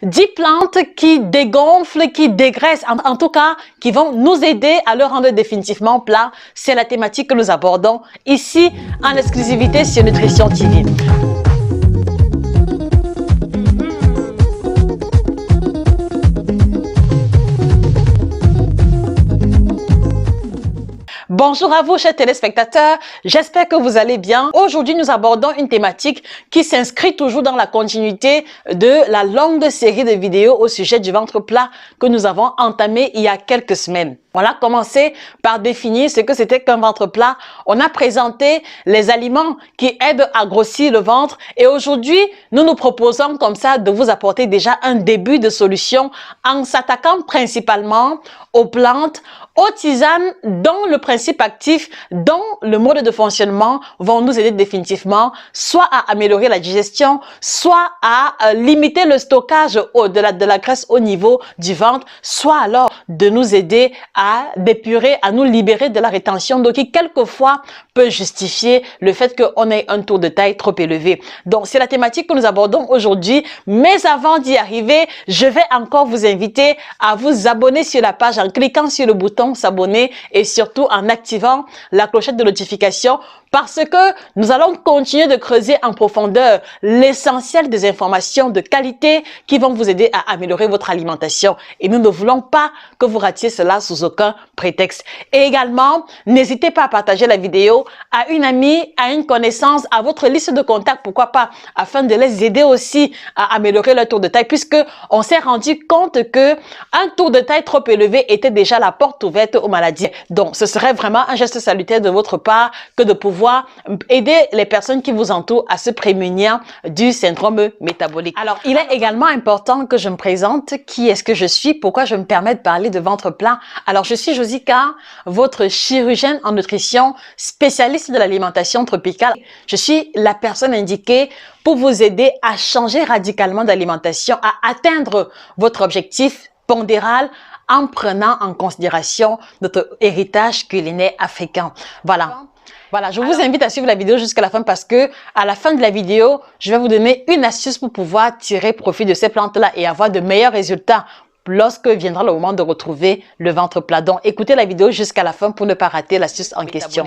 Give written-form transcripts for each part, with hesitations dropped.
10 plantes qui dégonflent, qui dégraissent, en tout cas, qui vont nous aider à le rendre définitivement plat. C'est la thématique que nous abordons ici en exclusivité sur Nutrition TV. Bonjour à vous, chers téléspectateurs. J'espère que vous allez bien. Aujourd'hui, nous abordons une thématique qui s'inscrit toujours dans la continuité de la longue série de vidéos au sujet du ventre plat que nous avons entamé il y a quelques semaines. On a commencé par définir ce que c'était qu'un ventre plat. On a présenté les aliments qui aident à grossir le ventre. Et aujourd'hui, nous nous proposons comme ça de vous apporter déjà un début de solution en s'attaquant principalement aux plantes, aux tisanes dont le principe actif, dont le mode de fonctionnement vont nous aider définitivement soit à améliorer la digestion, soit à limiter le stockage de la graisse au niveau du ventre, soit alors de nous aider à d'épurer, à nous libérer de la rétention d'eau qui quelquefois peut justifier le fait qu'on ait un tour de taille trop élevé. Donc c'est la thématique que nous abordons aujourd'hui, mais avant d'y arriver, je vais encore vous inviter à vous abonner sur la page en cliquant sur le bouton s'abonner et surtout en activant la clochette de notification parce que nous allons continuer de creuser en profondeur l'essentiel des informations de qualité qui vont vous aider à améliorer votre alimentation. Et nous ne voulons pas que vous ratiez cela sous aucun prétexte. Et également, n'hésitez pas à partager la vidéo à une amie, à une connaissance, à votre liste de contacts, pourquoi pas, afin de les aider aussi à améliorer leur tour de taille, puisque on s'est rendu compte que un tour de taille trop élevé était déjà la porte ouverte aux maladies. Donc, ce serait vraiment un geste salutaire de votre part que de pouvoir aider les personnes qui vous entourent à se prémunir du syndrome métabolique. Alors, il est également important que je me présente. Qui est-ce que je suis? Pourquoi je me permets de parler de ventre plat? Alors, je suis Josika, votre chirurgienne en nutrition, spécialiste de l'alimentation tropicale. Je suis la personne indiquée pour vous aider à changer radicalement d'alimentation, à atteindre votre objectif pondéral en prenant en considération notre héritage culinaire africain. Voilà, je vous invite à suivre la vidéo jusqu'à la fin parce que à la fin de la vidéo, je vais vous donner une astuce pour pouvoir tirer profit de ces plantes-là et avoir de meilleurs résultats lorsque viendra le moment de retrouver le ventre plat. Donc, écoutez la vidéo jusqu'à la fin pour ne pas rater l'astuce en question.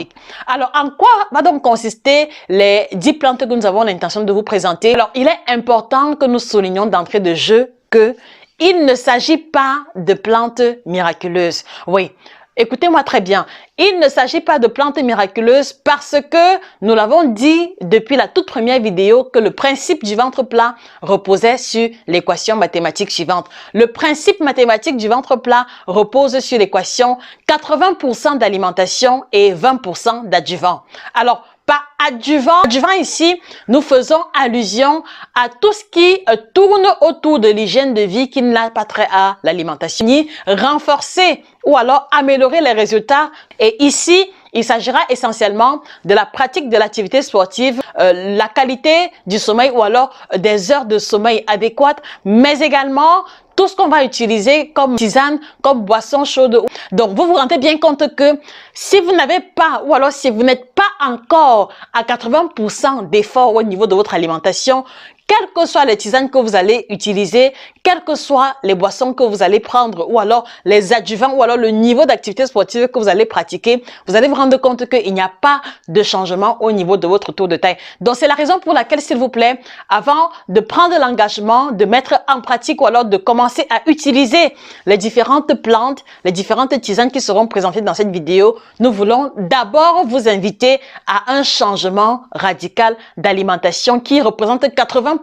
Alors, en quoi va donc consister les 10 plantes que nous avons l'intention de vous présenter? Alors, il est important que nous soulignions d'entrée de jeu que il ne s'agit pas de plantes miraculeuses. Oui. Écoutez-moi très bien, il ne s'agit pas de plantes miraculeuses parce que nous l'avons dit depuis la toute première vidéo que le principe du ventre plat reposait sur l'équation mathématique suivante. Le principe mathématique du ventre plat repose sur l'équation 80% d'alimentation et 20% d'adjuvant. Alors, par adjuvant ici, nous faisons allusion à tout ce qui tourne autour de l'hygiène de vie qui n'a pas trait à l'alimentation, ni renforcer ou alors améliorer les résultats. Et ici, il s'agira essentiellement de la pratique de l'activité sportive, la qualité du sommeil ou alors des heures de sommeil adéquates, mais également tout ce qu'on va utiliser comme tisane, comme boisson chaude. Donc, vous vous rendez bien compte que si vous n'avez pas, ou alors si vous n'êtes pas encore à 80% d'effort au niveau de votre alimentation, quelles que soient les tisanes que vous allez utiliser, quelles que soient les boissons que vous allez prendre, ou alors les adjuvants, ou alors le niveau d'activité sportive que vous allez pratiquer, vous allez vous rendre compte qu'il n'y a pas de changement au niveau de votre tour de taille. Donc, c'est la raison pour laquelle, s'il vous plaît, avant de prendre l'engagement, de mettre en pratique, ou alors de commencer à utiliser les différentes plantes, les différentes tisanes qui seront présentées dans cette vidéo, nous voulons d'abord vous inviter à un changement radical d'alimentation qui représente 80%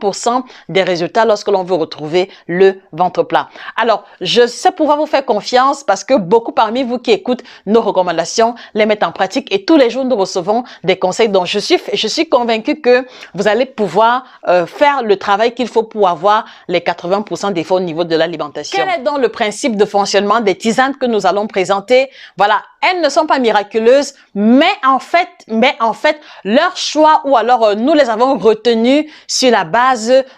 des résultats lorsque l'on veut retrouver le ventre plat. Alors, je sais pouvoir vous faire confiance parce que beaucoup parmi vous qui écoutent nos recommandations les mettent en pratique et tous les jours nous recevons des conseils dont je suis convaincue que vous allez pouvoir faire le travail qu'il faut pour avoir les 80% d'effort au niveau de l'alimentation. Quel est donc le principe de fonctionnement des tisanes que nous allons présenter? Voilà, elles ne sont pas miraculeuses, mais en fait, leur choix ou alors nous les avons retenues sur la base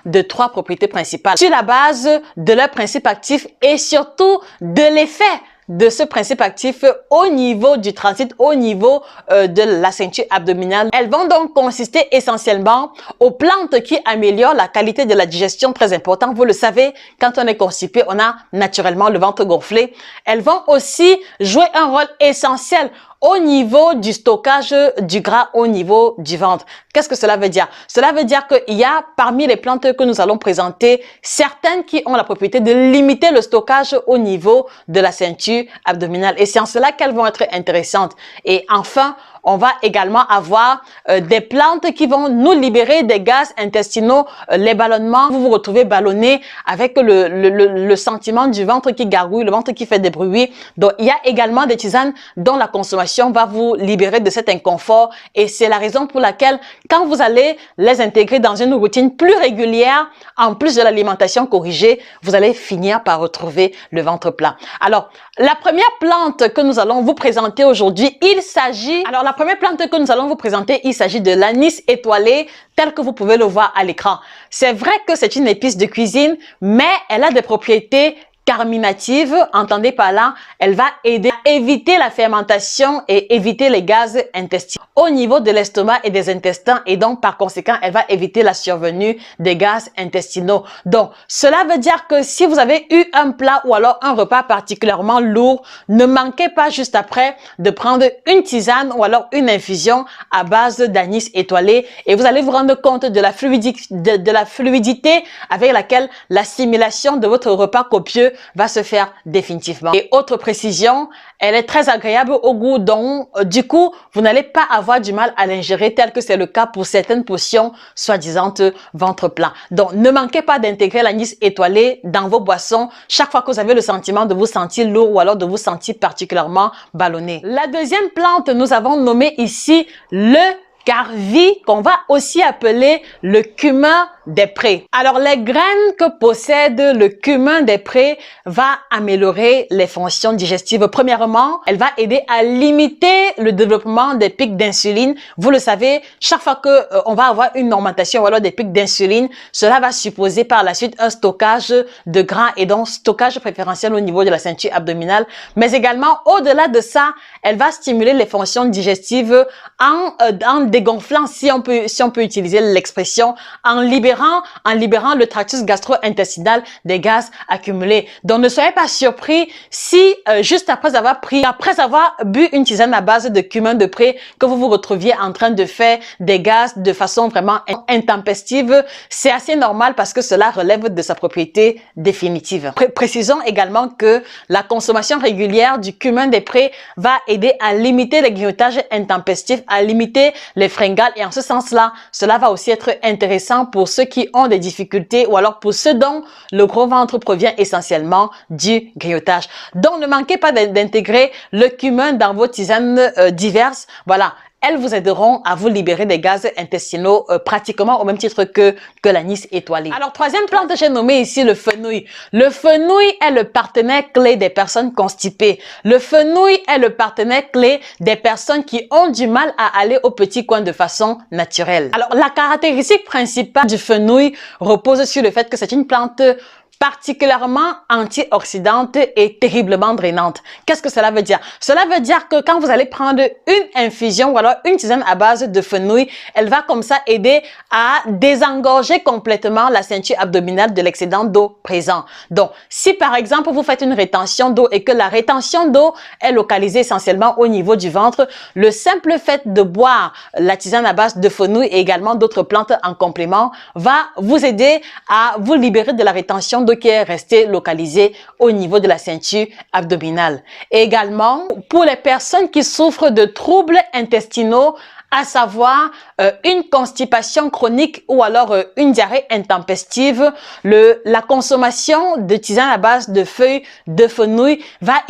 de 3 propriétés principales, sur la base de leur principe actif et surtout de l'effet de ce principe actif au niveau du transit, au niveau de la ceinture abdominale. Elles vont donc consister essentiellement aux plantes qui améliorent la qualité de la digestion, très important. Vous le savez, quand on est constipé, on a naturellement le ventre gonflé. Elles vont aussi jouer un rôle essentiel au niveau du stockage du gras au niveau du ventre. Qu'est-ce que cela veut dire? Cela veut dire qu'il y a parmi les plantes que nous allons présenter, certaines qui ont la propriété de limiter le stockage au niveau de la ceinture abdominale. Et c'est en cela qu'elles vont être intéressantes. Et enfin, on va également avoir des plantes qui vont nous libérer des gaz intestinaux, les ballonnements. Vous vous retrouvez ballonné avec le sentiment du ventre qui gargouille, le ventre qui fait des bruits. Donc, il y a également des tisanes dont la consommation va vous libérer de cet inconfort. Et c'est la raison pour laquelle, quand vous allez les intégrer dans une routine plus régulière, en plus de l'alimentation corrigée, vous allez finir par retrouver le ventre plat. Alors, la première plante que nous allons vous présenter aujourd'hui, il s'agit de l'anis étoilé, tel que vous pouvez le voir à l'écran. C'est vrai que c'est une épice de cuisine, mais elle a des propriétés carminative, entendez par là, elle va aider à éviter la fermentation et éviter les gaz intestinaux au niveau de l'estomac et des intestins, et donc par conséquent, elle va éviter la survenue des gaz intestinaux. Donc, cela veut dire que si vous avez eu un plat ou alors un repas particulièrement lourd, ne manquez pas juste après de prendre une tisane ou alors une infusion à base d'anis étoilé, et vous allez vous rendre compte de la fluidité avec laquelle l'assimilation de votre repas copieux va se faire définitivement. Et autre précision, elle est très agréable au goût, donc du coup, vous n'allez pas avoir du mal à l'ingérer tel que c'est le cas pour certaines potions soi-disant ventre plat. Donc, ne manquez pas d'intégrer l'anis étoilé dans vos boissons chaque fois que vous avez le sentiment de vous sentir lourd ou alors de vous sentir particulièrement ballonné. La deuxième plante, nous avons nommé ici le Garvie, qu'on va aussi appeler le cumin des prés. Alors, les graines que possède le cumin des prés va améliorer les fonctions digestives. Premièrement, elle va aider à limiter le développement des pics d'insuline. Vous le savez, chaque fois que on va avoir une augmentation ou alors des pics d'insuline, cela va supposer par la suite un stockage de gras et donc stockage préférentiel au niveau de la ceinture abdominale. Mais également, au-delà de ça, elle va stimuler les fonctions digestives en dégonflant, si on peut utiliser l'expression, en libérant le tractus gastro-intestinal des gaz accumulés. Donc, ne soyez pas surpris si juste après avoir bu une tisane à base de cumin de pré, que vous vous retrouviez en train de faire des gaz de façon vraiment intempestive. C'est assez normal parce que cela relève de sa propriété définitive. Précisons également que la consommation régulière du cumin des prés va aider à limiter les grignotages intempestifs, à limiter les fringales, et en ce sens-là, cela va aussi être intéressant pour ceux qui ont des difficultés ou alors pour ceux dont le gros ventre provient essentiellement du grignotage. Donc, ne manquez pas d'intégrer le cumin dans vos tisanes diverses. Voilà. Elles vous aideront à vous libérer des gaz intestinaux pratiquement au même titre que l'anis étoilé. Alors, troisième plante, j'ai nommé ici le fenouil. Le fenouil est le partenaire clé des personnes constipées. Le fenouil est le partenaire clé des personnes qui ont du mal à aller au petit coin de façon naturelle. Alors, la caractéristique principale du fenouil repose sur le fait que c'est une plante particulièrement antioxydante et terriblement drainante. Qu'est-ce que cela veut dire? Cela veut dire que quand vous allez prendre une infusion ou alors une tisane à base de fenouil, elle va comme ça aider à désengorger complètement la ceinture abdominale de l'excédent d'eau présent. Donc, si par exemple vous faites une rétention d'eau et que la rétention d'eau est localisée essentiellement au niveau du ventre, le simple fait de boire la tisane à base de fenouil et également d'autres plantes en complément va vous aider à vous libérer de la rétention d'eau qui est restée localisée au niveau de la ceinture abdominale. Et également, pour les personnes qui souffrent de troubles intestinaux, à savoir une constipation chronique ou alors une diarrhée intempestive, la consommation de tisane à base de feuilles de fenouil va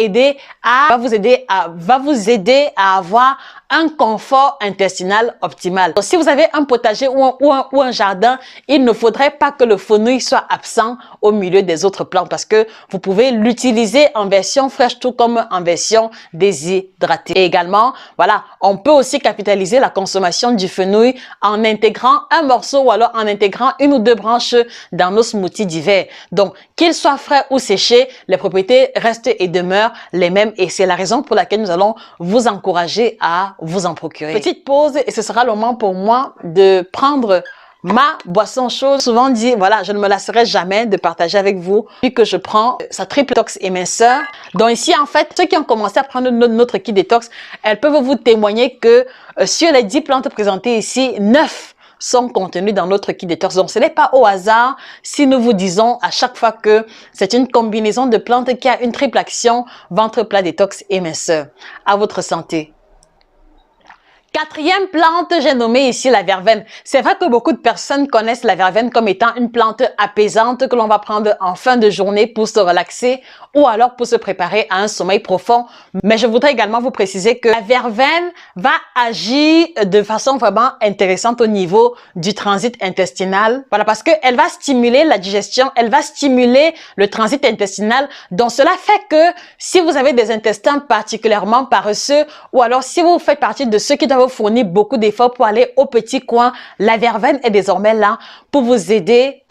vous aider à avoir un confort intestinal optimal. Donc, si vous avez un potager ou un jardin, il ne faudrait pas que le fenouil soit absent au milieu des autres plantes parce que vous pouvez l'utiliser en version fraîche tout comme en version déshydratée. Et également, voilà, on peut aussi capitaliser la consommation du fenouil en intégrant un morceau ou alors en intégrant une ou deux branches dans nos smoothies d'hiver. Donc, Qu'ils soient frais ou séchés, les propriétés restent et demeurent les mêmes et c'est la raison pour laquelle nous allons vous encourager à vous en procurer. Petite pause et ce sera le moment pour moi de prendre ma boisson chaude. Souvent dit, voilà, je ne me lasserai jamais de partager avec vous, vu que je prends sa triple détox éminceur. Donc ici, en fait, ceux qui ont commencé à prendre notre kit détox, elles peuvent vous témoigner que sur les 10 plantes présentées ici, 9 sont contenues dans notre kit détox. Donc ce n'est pas au hasard si nous vous disons à chaque fois que c'est une combinaison de plantes qui a une triple action, ventre plat, détox, éminceur. À votre santé. Quatrième plante, j'ai nommé ici la verveine. C'est vrai que beaucoup de personnes connaissent la verveine comme étant une plante apaisante que l'on va prendre en fin de journée pour se relaxer ou alors pour se préparer à un sommeil profond. Mais je voudrais également vous préciser que la verveine va agir de façon vraiment intéressante au niveau du transit intestinal. Voilà, parce qu'elle va stimuler la digestion, elle va stimuler le transit intestinal. Donc cela fait que si vous avez des intestins particulièrement paresseux ou alors si vous faites partie de ceux qui doivent fournir beaucoup d'efforts pour aller au petit coin, la verveine est désormais là pour vous aider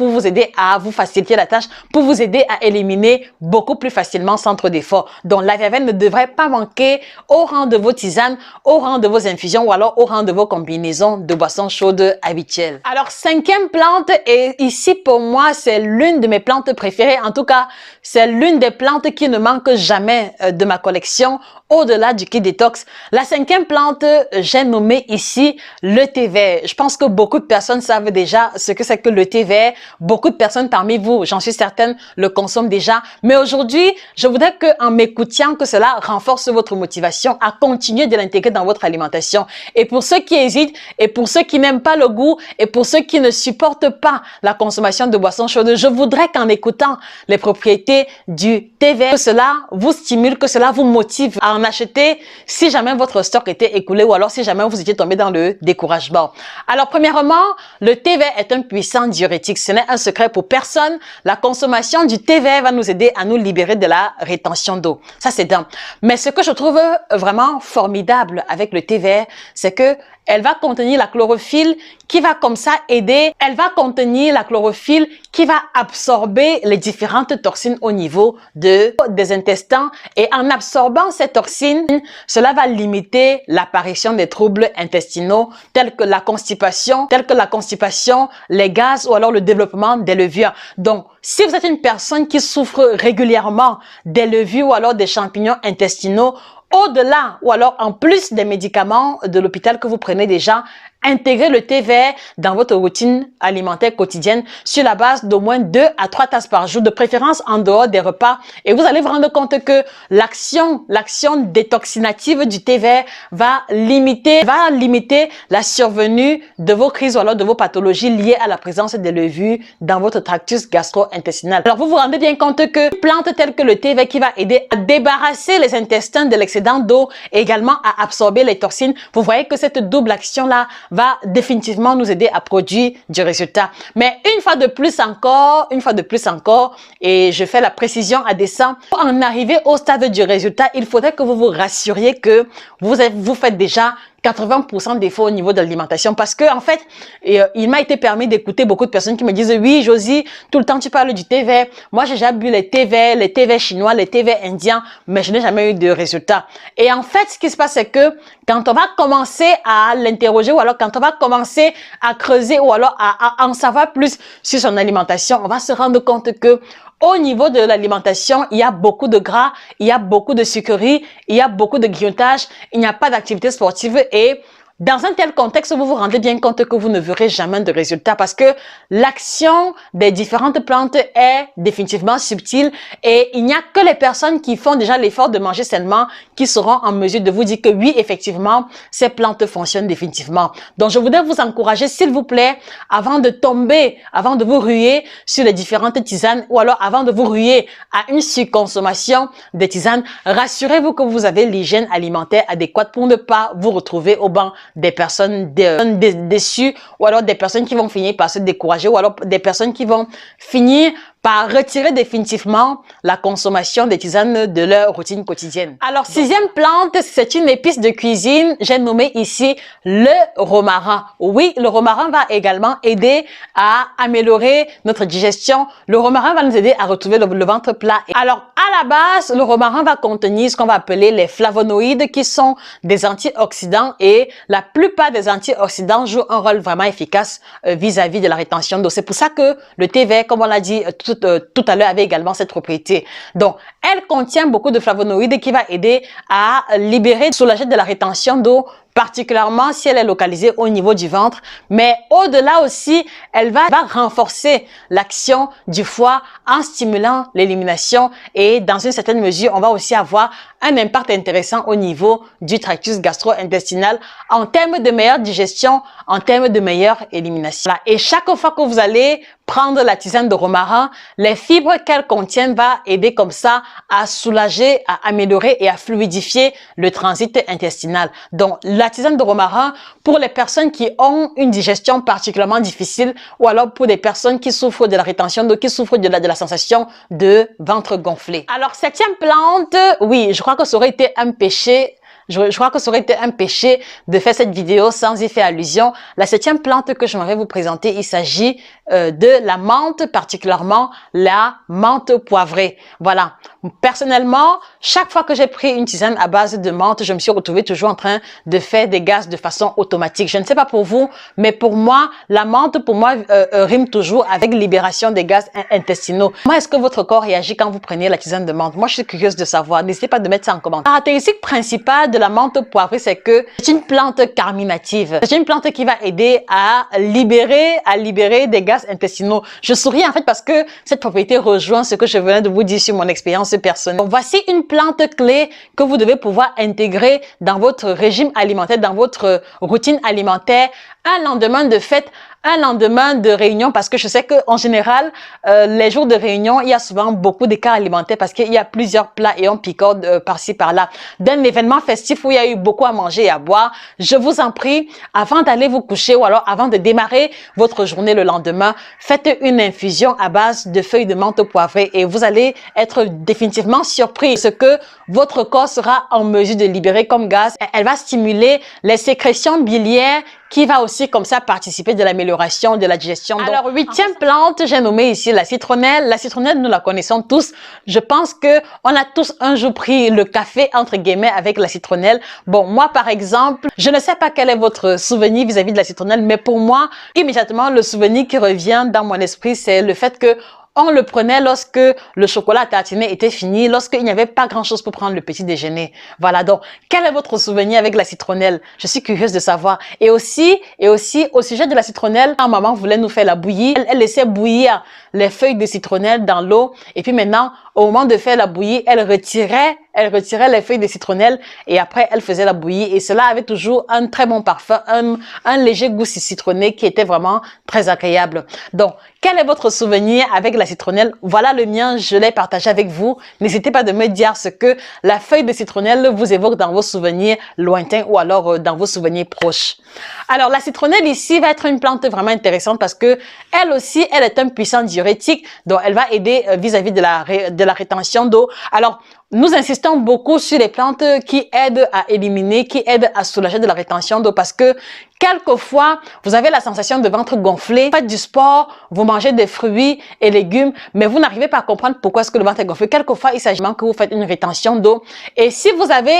à vous faciliter la tâche, pour vous aider à éliminer beaucoup plus facilement sans trop d'efforts. Donc la verveine ne devrait pas manquer au rang de vos tisanes, au rang de vos infusions ou alors au rang de vos combinaisons de boissons chaudes habituelles. Alors cinquième plante, et ici pour moi c'est l'une de mes plantes préférées, en tout cas c'est l'une des plantes qui ne manque jamais de ma collection au-delà du kit détox. La cinquième plante, j'ai nommé ici le thé vert. Je pense que beaucoup de personnes savent déjà ce que c'est que le thé vert. Beaucoup de personnes parmi vous, j'en suis certaine, le consomment déjà. Mais aujourd'hui, je voudrais qu'en m'écoutant, que cela renforce votre motivation à continuer de l'intégrer dans votre alimentation. Et pour ceux qui hésitent, et pour ceux qui n'aiment pas le goût, et pour ceux qui ne supportent pas la consommation de boissons chaudes, je voudrais qu'en écoutant les propriétés du thé vert, que cela vous stimule, que cela vous motive à en acheter si jamais votre stock était écoulé ou alors si jamais vous étiez tombé dans le découragement. Alors premièrement, le thé vert est un puissant diurétique. Ce n'est un secret pour personne. La consommation du thé vert va nous aider à nous libérer de la rétention d'eau. Ça c'est dingue. Mais ce que je trouve vraiment formidable avec le thé vert, c'est que elle va contenir la chlorophylle qui va comme ça aider. Elle va contenir la chlorophylle qui va absorber les différentes toxines au niveau des intestins. Et en absorbant ces toxines, cela va limiter l'apparition des troubles intestinaux tels que la constipation, les gaz ou alors le développement des levures. Donc, si vous êtes une personne qui souffre régulièrement des levures ou alors des champignons intestinaux, au-delà ou alors en plus des médicaments de l'hôpital que vous prenez déjà, intégrez le thé vert dans votre routine alimentaire quotidienne sur la base d'au moins 2 à 3 tasses par jour, de préférence en dehors des repas. Et vous allez vous rendre compte que l'action détoxinative du thé vert va limiter la survenue de vos crises ou alors de vos pathologies liées à la présence des levures dans votre tractus gastro-intestinal. Alors vous vous rendez bien compte que une plante telle que le thé vert qui va aider à débarrasser les intestins de l'excédent d'eau et également à absorber les toxines, vous voyez que cette double action-là va définitivement nous aider à produire du résultat. Mais une fois de plus encore, et je fais la précision à dessein, pour en arriver au stade du résultat, il faudrait que vous vous rassuriez que vous faites déjà 80% d'efforts au niveau de l'alimentation parce que en fait, il m'a été permis d'écouter beaucoup de personnes qui me disent oui Josie, tout le temps tu parles du thé vert. Moi j'ai déjà bu les thés verts chinois, les thés verts indiens, mais je n'ai jamais eu de résultat. Et en fait, ce qui se passe c'est que quand on va commencer à l'interroger ou alors quand on va commencer à creuser ou alors à en savoir plus sur son alimentation, on va se rendre compte que au niveau de l'alimentation, il y a beaucoup de gras, il y a beaucoup de sucreries, il y a beaucoup de grignotage, il n'y a pas d'activité sportive et dans un tel contexte, vous vous rendez bien compte que vous ne verrez jamais de résultats parce que l'action des différentes plantes est définitivement subtile et il n'y a que les personnes qui font déjà l'effort de manger sainement qui seront en mesure de vous dire que oui, effectivement, ces plantes fonctionnent définitivement. Donc, je voudrais vous encourager, s'il vous plaît, avant de vous ruer sur les différentes tisanes ou alors avant de vous ruer à une surconsommation des tisanes, rassurez-vous que vous avez l'hygiène alimentaire adéquate pour ne pas vous retrouver au banc des personnes déçues, ou alors des personnes qui vont finir par se décourager, ou alors des personnes qui vont finir par retirer définitivement la consommation des tisanes de leur routine quotidienne. Alors, sixième plante, c'est une épice de cuisine. J'ai nommé ici le romarin. Oui, le romarin va également aider à améliorer notre digestion. Le romarin va nous aider à retrouver le ventre plat. Alors, à la base, le romarin va contenir ce qu'on va appeler les flavonoïdes qui sont des antioxydants et la plupart des antioxydants jouent un rôle vraiment efficace vis-à-vis de la rétention d'eau. C'est pour ça que le thé vert, comme on l'a dit tout à l'heure, avait également cette propriété. Donc, elle contient beaucoup de flavonoïdes qui va aider à libérer, soulager de la rétention d'eau, particulièrement si elle est localisée au niveau du ventre. Mais au-delà aussi, elle va renforcer l'action du foie en stimulant l'élimination et dans une certaine mesure, on va aussi avoir un impact intéressant au niveau du tractus gastro-intestinal en termes de meilleure digestion, en termes de meilleure élimination. Et chaque fois que vous allez prendre la tisane de romarin, les fibres qu'elle contient va aider comme ça à soulager, à améliorer et à fluidifier le transit intestinal. Donc, la tisane de romarin, pour les personnes qui ont une digestion particulièrement difficile ou alors pour des personnes qui souffrent de la rétention d'eau, qui souffrent de la sensation de ventre gonflé. Alors, septième plante, oui, je crois que ça aurait été un péché. Je crois que ça aurait été un péché de faire cette vidéo sans y faire allusion. La septième plante que j'aimerais vous présenter, il s'agit de la menthe, particulièrement la menthe poivrée. Voilà. Personnellement, chaque fois que j'ai pris une tisane à base de menthe, je me suis retrouvée toujours en train de faire des gaz de façon automatique. Je ne sais pas pour vous, mais pour moi, la menthe, pour moi, rime toujours avec libération des gaz intestinaux. Comment est-ce que votre corps réagit quand vous prenez la tisane de menthe? Moi, je suis curieuse de savoir. N'hésitez pas de mettre ça en commentaire. La caractéristique principale de la menthe poivrée, c'est que c'est une plante carminative. C'est une plante qui va aider à libérer des gaz intestinaux. Je souris en fait parce que cette propriété rejoint ce que je venais de vous dire sur mon expérience personnelle. Donc, voici une plante clé que vous devez pouvoir intégrer dans votre régime alimentaire, dans votre routine alimentaire, un lendemain de fête, un lendemain de réunion, parce que je sais que en général, les jours de réunion, il y a souvent beaucoup d'écarts alimentaires parce qu'il y a plusieurs plats et on picorde par-ci par-là. D'un événement festif où il y a eu beaucoup à manger et à boire, je vous en prie, avant d'aller vous coucher ou alors avant de démarrer votre journée le lendemain, faites une infusion à base de feuilles de menthe poivrée et vous allez être définitivement surpris ce que votre corps sera en mesure de libérer comme gaz. Elle va stimuler les sécrétions biliaires qui va aussi comme ça participer de l'amélioration de la digestion. Alors, huitième plante, j'ai nommé ici la citronnelle. La citronnelle, nous la connaissons tous. Je pense que on a tous un jour pris le café, entre guillemets, avec la citronnelle. Bon, moi, par exemple, je ne sais pas quel est votre souvenir vis-à-vis de la citronnelle, mais pour moi, immédiatement, le souvenir qui revient dans mon esprit, c'est le fait que on le prenait lorsque le chocolat à tartiner était fini, lorsqu'il n'y avait pas grand-chose pour prendre le petit déjeuner. Voilà, donc, quel est votre souvenir avec la citronnelle? Je suis curieuse de savoir. Et aussi, au sujet de la citronnelle, quand maman voulait nous faire la bouillie, elle laissait bouillir les feuilles de citronnelle dans l'eau. Et puis maintenant, au moment de faire la bouillie, elle retirait les feuilles de citronnelle et après, elle faisait la bouillie. Et cela avait toujours un très bon parfum, un léger goût citronné qui était vraiment très agréable. Donc, quel est votre souvenir avec la citronnelle? Voilà le mien, je l'ai partagé avec vous. N'hésitez pas de me dire ce que la feuille de citronnelle vous évoque dans vos souvenirs lointains ou alors dans vos souvenirs proches. Alors, la citronnelle ici va être une plante vraiment intéressante parce que elle aussi, elle est un puissant diurétique, donc elle va aider vis-à-vis de la rétention d'eau. Alors, nous insistons beaucoup sur les plantes qui aident à éliminer, qui aident à soulager de la rétention d'eau parce que quelquefois, vous avez la sensation de ventre gonflé, vous faites du sport, vous mangez des fruits et légumes, mais vous n'arrivez pas à comprendre pourquoi est-ce que le ventre est gonflé. Quelquefois, il s'agit que vous faites une rétention d'eau. Et si vous avez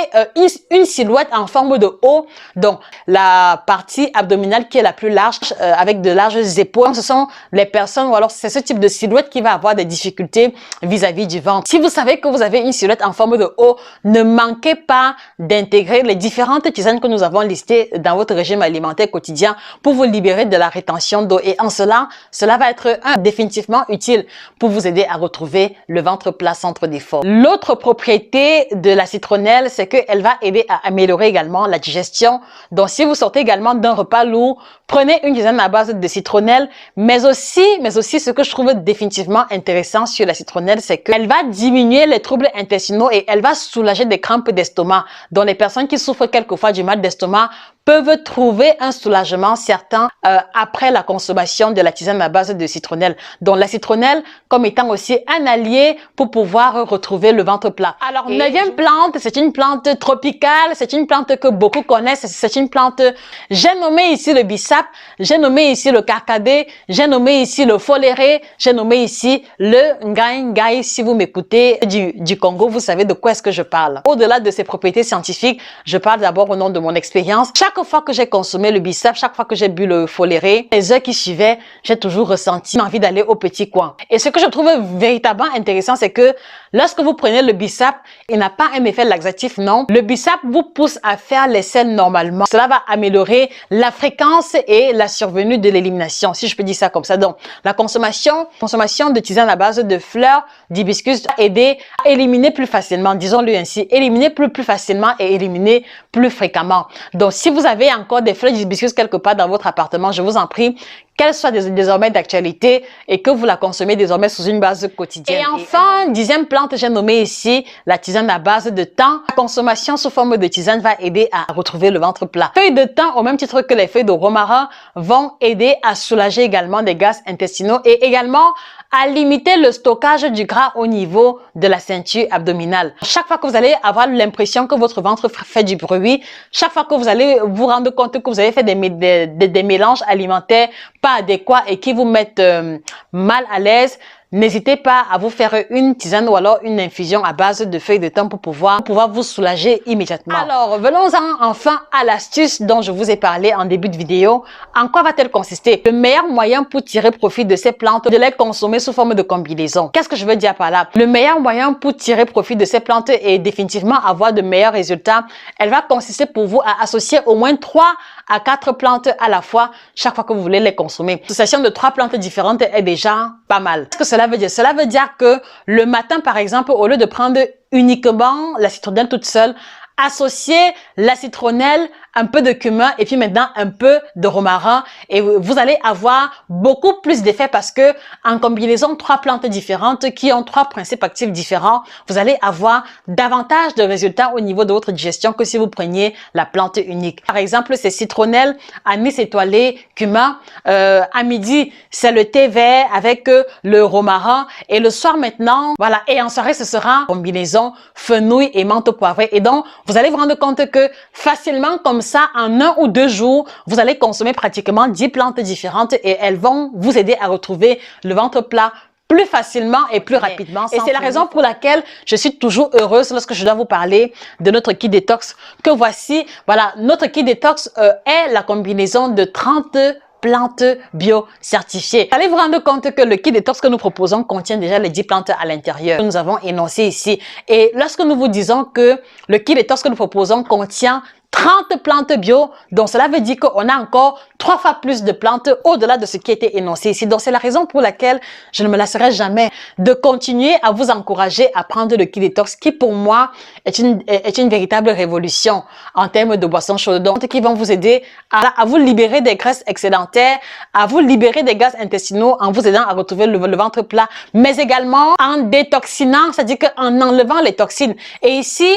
une silhouette en forme de O, donc la partie abdominale qui est la plus large, avec de larges épaules, ce sont les personnes, ou alors c'est ce type de silhouette qui va avoir des difficultés vis-à-vis du ventre. Si vous savez que vous avez une silhouette en forme de O, ne manquez pas d'intégrer les différentes tisanes que nous avons listées dans votre régime alimentaire quotidien pour vous libérer de la rétention d'eau. Et en cela va être définitivement utile pour vous aider à retrouver le ventre plat centre des forces. L'autre propriété de la citronnelle, c'est qu'elle va aider à améliorer également la digestion. Donc, si vous sortez également d'un repas lourd, prenez une tisane à base de citronnelle, mais aussi ce que je trouve définitivement intéressant sur la citronnelle, c'est qu'elle va diminuer les troubles intestinaux et elle va soulager des crampes d'estomac. Donc, les personnes qui souffrent quelquefois du mal d'estomac peuvent trouver un soulagement certain après la consommation de la tisane à base de citronnelle. Donc la citronnelle comme étant aussi un allié pour pouvoir retrouver le ventre plat. Alors, neuvième plante, c'est une plante tropicale, c'est une plante que beaucoup connaissent, c'est une plante, j'ai nommé ici le bissap, j'ai nommé ici le carcadé, j'ai nommé ici le foléré, j'ai nommé ici le ngai. Si vous m'écoutez du Congo, vous savez de quoi est-ce que je parle. Au-delà de ses propriétés scientifiques, je parle d'abord au nom de mon expérience. Chaque fois que j'ai consommé le bissap, chaque fois que j'ai bu le foléré, les heures qui suivaient, j'ai toujours ressenti envie d'aller au petit coin. Et ce que je trouve véritablement intéressant, c'est que lorsque vous prenez le bissap, il n'a pas un effet laxatif, non. Le bissap vous pousse à faire les selles normalement. Cela va améliorer la fréquence et la survenue de l'élimination, si je peux dire ça comme ça. Donc, la consommation de tisane à base de fleurs d'hibiscus va aider à éliminer plus facilement, disons-le ainsi, éliminer plus facilement et éliminer plus fréquemment. Donc, si vous avez encore des fleurs d'hibiscus quelque part dans votre appartement, je vous en prie, qu'elle soit désormais d'actualité et que vous la consommez désormais sous une base quotidienne. Et enfin, dixième plante, j'ai nommé ici la tisane à base de thym. La consommation sous forme de tisane va aider à retrouver le ventre plat. Les feuilles de thym, au même titre que les feuilles de romarin, vont aider à soulager également des gaz intestinaux et également à limiter le stockage du gras au niveau de la ceinture abdominale. Chaque fois que vous allez avoir l'impression que votre ventre fait du bruit, chaque fois que vous allez vous rendre compte que vous avez fait des mélanges alimentaires pas adéquats et qui vous mettent mal à l'aise, n'hésitez pas à vous faire une tisane ou alors une infusion à base de feuilles de thym pour pouvoir vous soulager immédiatement. Alors, venons-en enfin à l'astuce dont je vous ai parlé en début de vidéo. En quoi va-t-elle consister? Le meilleur moyen pour tirer profit de ces plantes, de les consommer sous forme de combinaison. Qu'est-ce que je veux dire par là? Le meilleur moyen pour tirer profit de ces plantes et définitivement avoir de meilleurs résultats, elle va consister pour vous à associer au moins 3 à 4 plantes à la fois chaque fois que vous voulez les consommer. L'association de 3 plantes différentes est déjà pas mal. Qu'est-ce que cela veut dire? Cela veut dire que le matin, par exemple, au lieu de prendre uniquement la citronnelle toute seule, associez la citronnelle, un peu de cumin et puis maintenant un peu de romarin et vous allez avoir beaucoup plus d'effet parce que en combinaison 3 plantes différentes qui ont 3 principes actifs différents, vous allez avoir davantage de résultats au niveau de votre digestion que si vous preniez la plante unique. Par exemple, c'est citronnelle, anis étoilé, cumin. À midi, c'est le thé vert avec le romarin et le soir maintenant, voilà. Et en soirée, ce sera combinaison fenouil et menthe poivrée. Et donc, vous allez vous rendre compte que facilement comme ça, en 1 ou 2 jours, vous allez consommer pratiquement 10 plantes différentes et elles vont vous aider à retrouver le ventre plat plus facilement et plus rapidement. Et c'est la raison pour laquelle je suis toujours heureuse lorsque je dois vous parler de notre kit détox. Que voici, voilà, notre kit détox est la combinaison de 30 plantes bio certifiées. Vous allez vous rendre compte que le kit détox que nous proposons contient déjà les 10 plantes à l'intérieur que nous avons énoncées ici. Et lorsque nous vous disons que le kit détox que nous proposons contient 30 plantes bio, donc cela veut dire qu'on a encore 3 fois plus de plantes au-delà de ce qui a été énoncé ici. Donc c'est la raison pour laquelle je ne me lasserai jamais de continuer à vous encourager à prendre le kit détox qui pour moi est une véritable révolution en termes de boissons chaudes donc qui vont vous aider à vous libérer des graisses excédentaires, à vous libérer des gaz intestinaux en vous aidant à retrouver le ventre plat, mais également en détoxinant, c'est-à-dire qu'en enlevant les toxines. Et ici,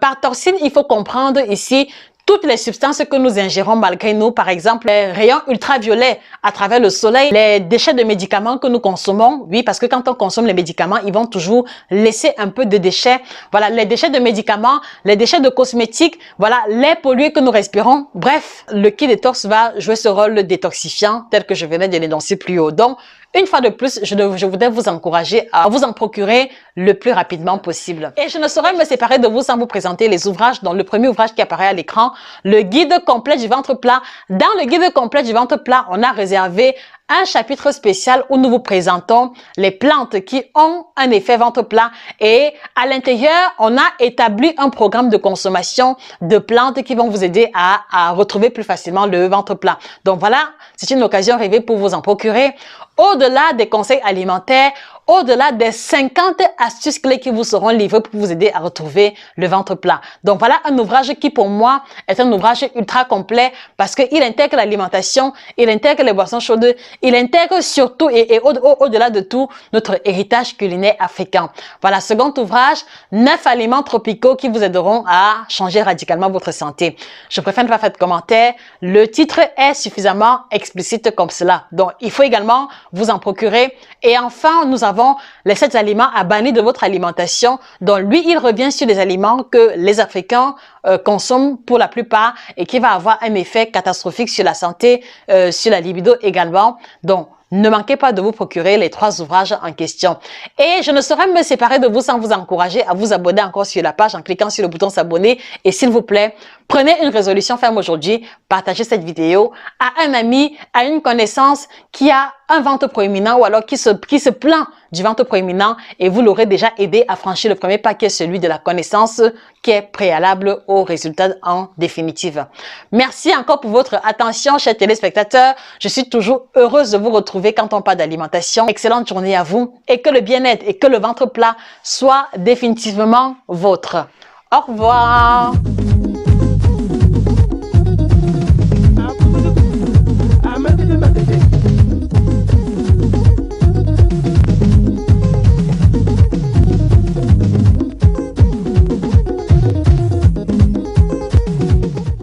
par toxine, il faut comprendre ici toutes les substances que nous ingérons malgré nous, par exemple les rayons ultraviolets à travers le soleil, les déchets de médicaments que nous consommons, oui, parce que quand on consomme les médicaments, ils vont toujours laisser un peu de déchets. Voilà, les déchets de médicaments, les déchets de cosmétiques, voilà, les pollués que nous respirons. Bref, le kit détox va jouer ce rôle détoxifiant tel que je venais de l'énoncer plus haut. Donc, une fois de plus, je voudrais vous encourager à vous en procurer le plus rapidement possible. Et je ne saurais me séparer de vous sans vous présenter les ouvrages. Dans le premier ouvrage qui apparaît à l'écran, le guide complet du ventre plat. Dans le guide complet du ventre plat, on a réservé un chapitre spécial où nous vous présentons les plantes qui ont un effet ventre plat et à l'intérieur, on a établi un programme de consommation de plantes qui vont vous aider à retrouver plus facilement le ventre plat. Donc voilà, c'est une occasion rêvée pour vous en procurer. au-delà des conseils alimentaires, au-delà des 50 astuces clés qui vous seront livrées pour vous aider à retrouver le ventre plat. Donc voilà un ouvrage qui pour moi est un ouvrage ultra complet parce qu'il intègre l'alimentation, il intègre les boissons chaudes, il intègre surtout et au-delà de tout notre héritage culinaire africain. Voilà, second ouvrage, 9 aliments tropicaux qui vous aideront à changer radicalement votre santé. Je préfère ne pas faire de commentaires. Le titre est suffisamment explicite comme cela. Donc il faut également vous en procurer. Et enfin, nous avons les 7 aliments à bannir de votre alimentation. Donc lui, il revient sur les aliments que les Africains consomment pour la plupart et qui va avoir un effet catastrophique sur la santé, sur la libido également. Donc, ne manquez pas de vous procurer les 3 ouvrages en question. Et je ne saurais me séparer de vous sans vous encourager à vous abonner encore sur la page en cliquant sur le bouton s'abonner. Et s'il vous plaît, prenez une résolution ferme aujourd'hui, partagez cette vidéo à un ami, à une connaissance qui a un ventre proéminent ou alors qui se plaint du ventre proéminent et vous l'aurez déjà aidé à franchir le premier pas qui est celui de la connaissance qui est préalable au résultat en définitive. Merci encore pour votre attention, chers téléspectateurs. Je suis toujours heureuse de vous retrouver quand on parle d'alimentation. Excellente journée à vous et que le bien-être et que le ventre plat soient définitivement vôtres. Au revoir.